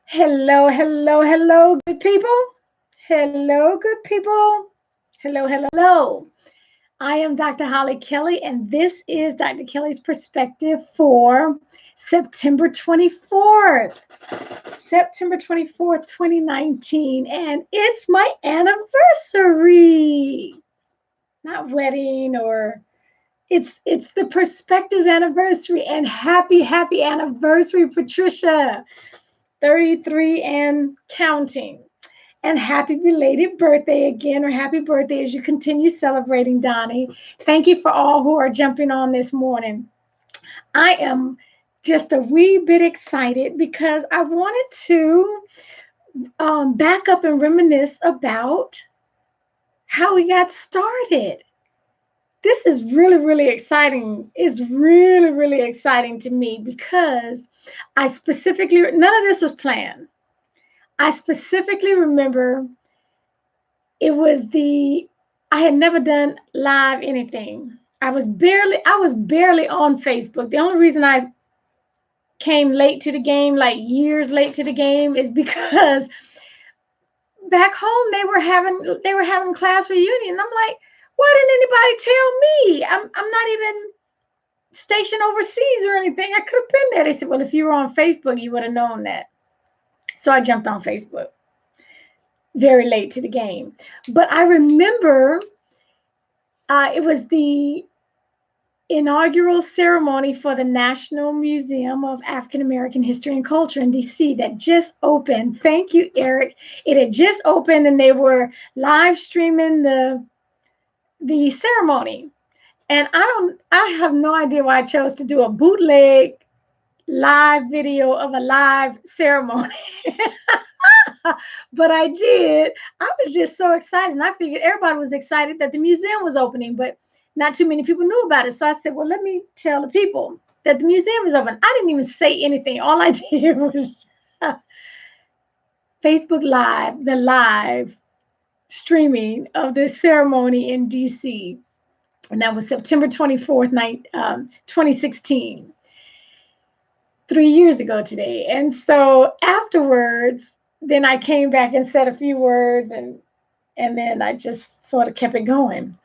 Hello, hello, hello, good people. Hello, good people. Hello, hello, hello. I am Dr. Hollie Kelly, and this is Dr. Kelly's perspective for September 24th. September 24th, 2019, and it's my anniversary. Not wedding or it's the perspectives anniversary, and happy anniversary, Patricia. 33 and counting. And happy belated birthday again, or happy birthday as you continue celebrating, Donnie. Thank you for all who are jumping on this morning. I am just a wee bit excited because I wanted to back up and reminisce about how we got started. This is really exciting. It's really exciting to me because I specifically, none of this was planned. I specifically remember I had never done live anything. I was barely on Facebook. The only reason I came late to the game, like years late to the game, is because back home they were having class reunion. I'm like, why didn't anybody tell me? I'm not even stationed overseas or anything. I could have been there. They said, well, if you were on Facebook, you would have known that. So I jumped on Facebook very late to the game. But I remember it was the inaugural ceremony for the National Museum of African American History and Culture in DC that just opened. Thank you, Eric. It had just opened and they were live streaming the ceremony. And I have no idea why I chose to do a bootleg live video of a live ceremony. But I did. I was just so excited. And I figured everybody was excited that the museum was opening, but not too many people knew about it. So I said, well, let me tell the people that the museum is open. I didn't even say anything. All I did was Facebook Live, the live streaming of the ceremony in DC. And that was September 24th, 2016. 3 years ago today. And so afterwards, then I came back and said a few words and then I just sort of kept it going.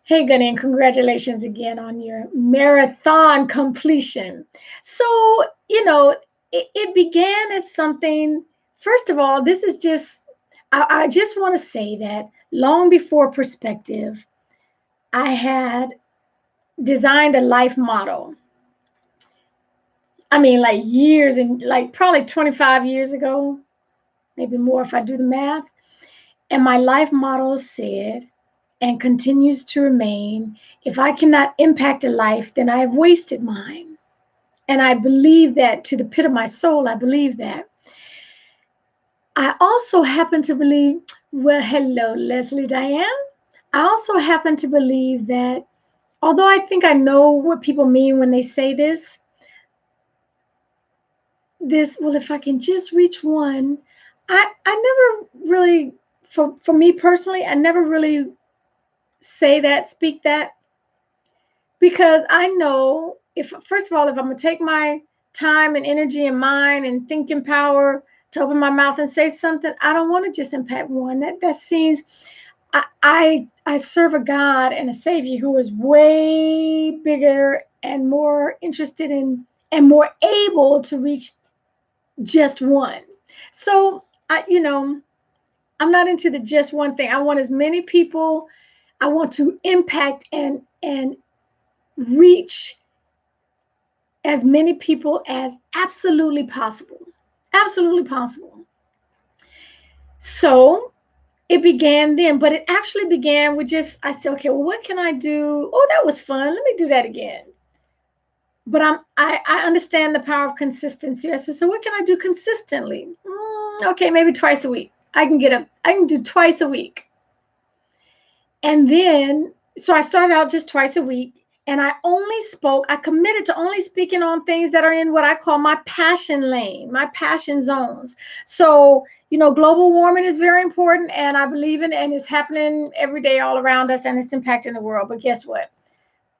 Hey, Gunny, and congratulations again on your marathon completion. So, it began as something, first of all, this is just, I just want to say that long before perspective, I had designed a life model. I mean, like years and like probably 25 years ago, maybe more if I do the math. And my life model said, and continues to remain, if I cannot impact a life, then I have wasted mine. And I believe that to the pit of my soul, I believe that. I also happen to believe, well, hello, Leslie Diane. I also happen to believe that, although I think I know what people mean when they say this, well, if I can just reach one, I never really, for me personally, I never really say that, speak that, because I know first of all, if I'm gonna take my time and energy and mind and thinking power to open my mouth and say something, I don't want to just impact one. That seems, I serve a God and a Savior who is way bigger and more interested in and more able to reach just one. So I'm not into the just one thing. I want as many people. I want to impact and reach as many people as absolutely possible. Absolutely possible. So it began then, but it actually began with I said, okay, well, what can I do? Oh, that was fun. Let me do that again. But I understand the power of consistency. I said, so what can I do consistently? Okay, maybe twice a week. I can do twice a week. And then, so I started out just twice a week, and I committed to only speaking on things that are in what I call my passion lane, my passion zones. So, global warming is very important, and I believe in it, and it's happening every day all around us, and it's impacting the world. But guess what?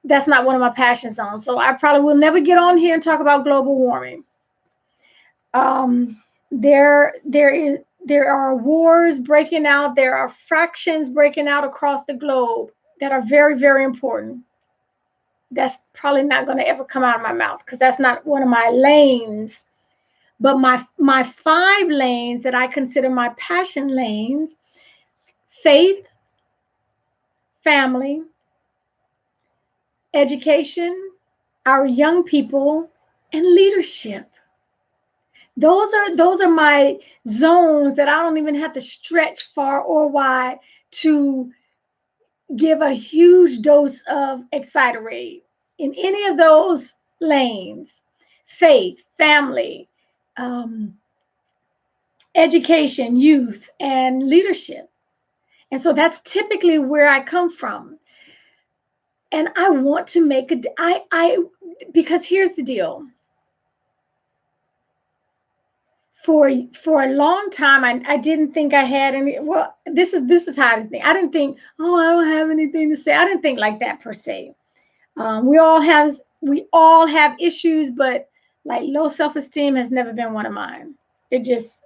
That's not one of my passion zones. So I probably will never get on here and talk about global warming. There are wars breaking out. There are fractions breaking out across the globe that are very, very important. That's probably not going to ever come out of my mouth because that's not one of my lanes. But my 5 lanes that I consider my passion lanes: faith, family, education, our young people, and leadership. Those are my zones that I don't even have to stretch far or wide to give a huge dose of Exciterate in any of those lanes: faith, family, education, youth, and leadership. And so that's typically where I come from. And I want to make because here's the deal. For a long time, I didn't think I had any. Well, this is how I didn't think. I didn't think, oh, I don't have anything to say. I didn't think like that per se. We all have issues, but like low self-esteem has never been one of mine. It just,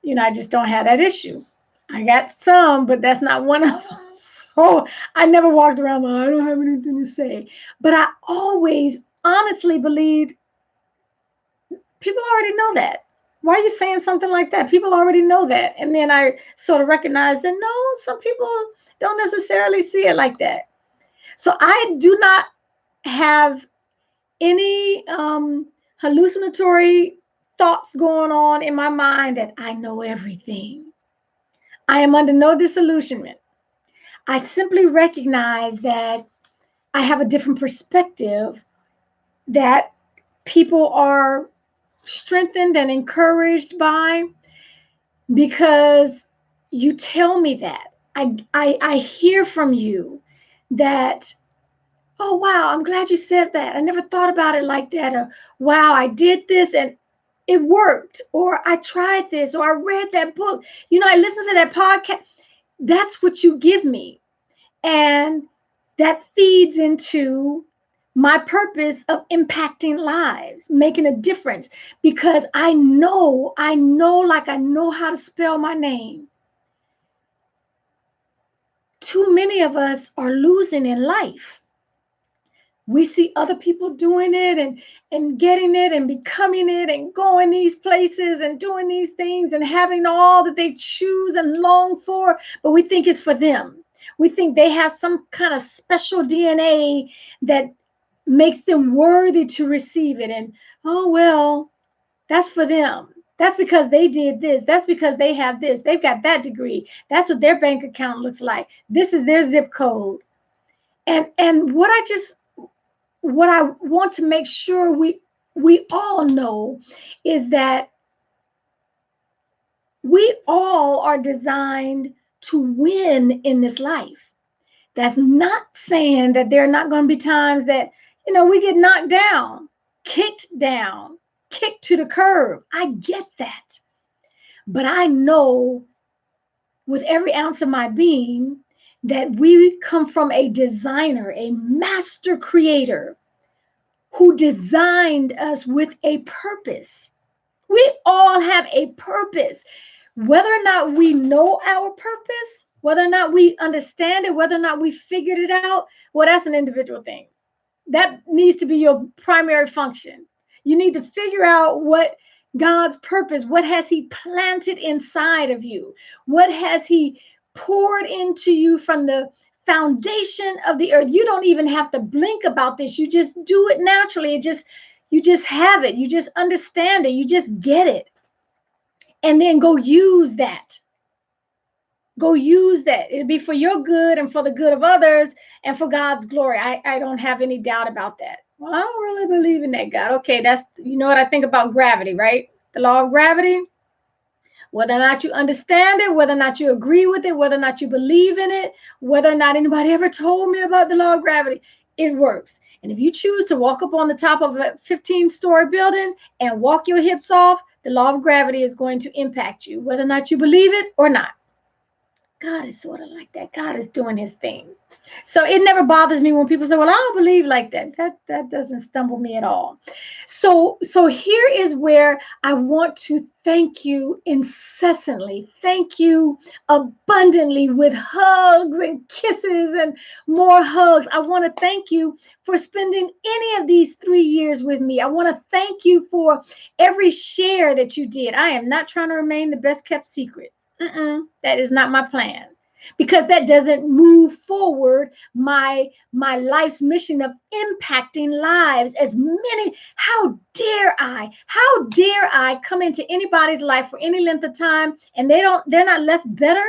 I just don't have that issue. I got some, but that's not one of them. So I never walked around like, I don't have anything to say. But I always honestly believed people already know that. Why are you saying something like that? People already know that. And then I sort of recognized that no, some people don't necessarily see it like that. So I do not have any hallucinatory thoughts going on in my mind that I know everything. I am under no disillusionment. I simply recognize that I have a different perspective, that people are strengthened and encouraged by, because you tell me that. I hear from you that, oh, wow, I'm glad you said that. I never thought about it like that. Or, wow, I did this and it worked. Or I tried this, or I read that book. I listened to that podcast. That's what you give me. And that feeds into my purpose of impacting lives, making a difference, because I know like I know how to spell my name. Too many of us are losing in life. We see other people doing it and getting it and becoming it and going these places and doing these things and having all that they choose and long for, but we think it's for them. We think they have some kind of special DNA that makes them worthy to receive it. And, oh, well, that's for them. That's because they did this. That's because they have this. They've got that degree. That's what their bank account looks like. This is their zip code. And what I want to make sure we all know is that we all are designed to win in this life. That's not saying that there are not going to be times that, we get knocked down, kicked to the curb. I get that. But I know with every ounce of my being that we come from a designer, a master creator who designed us with a purpose. We all have a purpose. Whether or not we know our purpose, whether or not we understand it, whether or not we figured it out, well, that's an individual thing. That needs to be your primary function. You need to figure out what God's purpose, what has He planted inside of you? What has He poured into you from the foundation of the earth? You don't even have to blink about this. You just do it naturally. You just have it. You just understand it. You just get it. And then go use that. Go use that. It'll be for your good and for the good of others and for God's glory. I don't have any doubt about that. Well, I don't really believe in that, God. Okay, that's, what I think about gravity, right? The law of gravity. Whether or not you understand it, whether or not you agree with it, whether or not you believe in it, whether or not anybody ever told me about the law of gravity, it works. And if you choose to walk up on the top of a 15-story building and walk your hips off, the law of gravity is going to impact you, whether or not you believe it or not. God is sort of like that. God is doing His thing. So it never bothers me when people say, well, I don't believe like that. That doesn't stumble me at all. So here is where I want to thank you incessantly. Thank you abundantly with hugs and kisses and more hugs. I want to thank you for spending any of these 3 years with me. I want to thank you for every share that you did. I am not trying to remain the best kept secret. That is not my plan, because that doesn't move forward my life's mission of impacting lives as many. How dare I come into anybody's life for any length of time and they're not left better,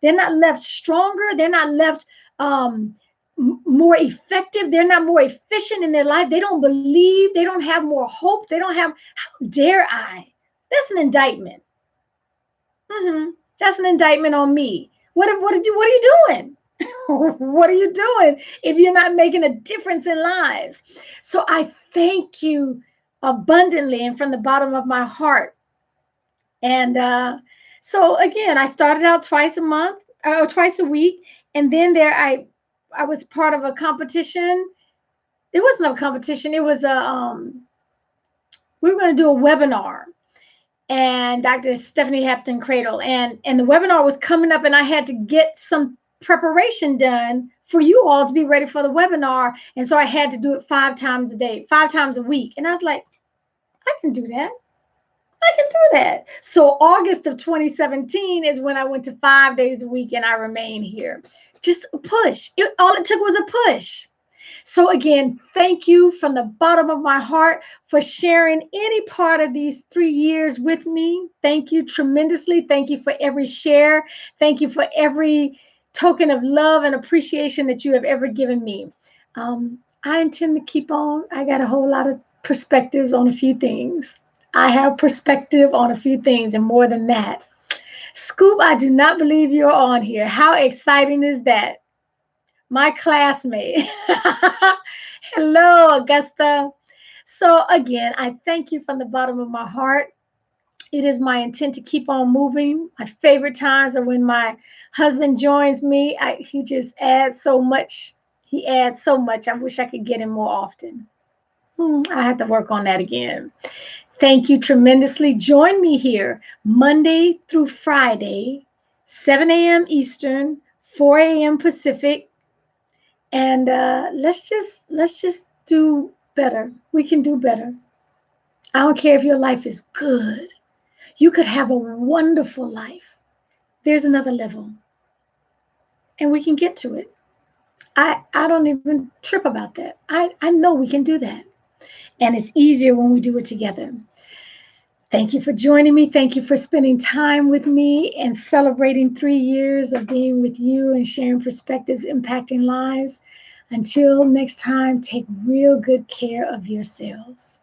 they're not left stronger, they're not left more effective, they're not more efficient in their life, they don't believe, they don't have more hope, they don't have. How dare I? That's an indictment. That's an indictment on me. What are you doing? What are you doing if you're not making a difference in lives? So I thank you abundantly and from the bottom of my heart. And so again, I started out twice a month, or twice a week, and then I was part of a competition. It wasn't a competition. It was we were going to do a webinar, and Dr. Stephanie Hampton Cradle. And the webinar was coming up, and I had to get some preparation done for you all to be ready for the webinar. And so I had to do it 5 times a day, 5 times a week. And I was like, I can do that. I can do that. So August of 2017 is when I went to 5 days a week, and I remain here. Just a push. All it took was a push. So again, thank you from the bottom of my heart for sharing any part of these 3 years with me. Thank you tremendously. Thank you for every share. Thank you for every token of love and appreciation that you have ever given me. I intend to keep on. I got a whole lot of perspectives on a few things. I have perspective on a few things, and more than that. Scoop, I do not believe you're on here. How exciting is that? My classmate. Hello, Augusta. So again, I thank you from the bottom of my heart. It is my intent to keep on moving. My favorite times are when my husband joins me. He just adds so much. He adds so much. I wish I could get him more often. I have to work on that again. Thank you tremendously. Join me here Monday through Friday, 7 a.m. Eastern, 4 a.m. Pacific. And let's just do better. We can do better. I don't care if your life is good. You could have a wonderful life. There's another level, and we can get to it. I don't even trip about that. I know we can do that, and it's easier when we do it together. Thank you for joining me. Thank you for spending time with me and celebrating 3 years of being with you and sharing perspectives, impacting lives. Until next time, take real good care of yourselves.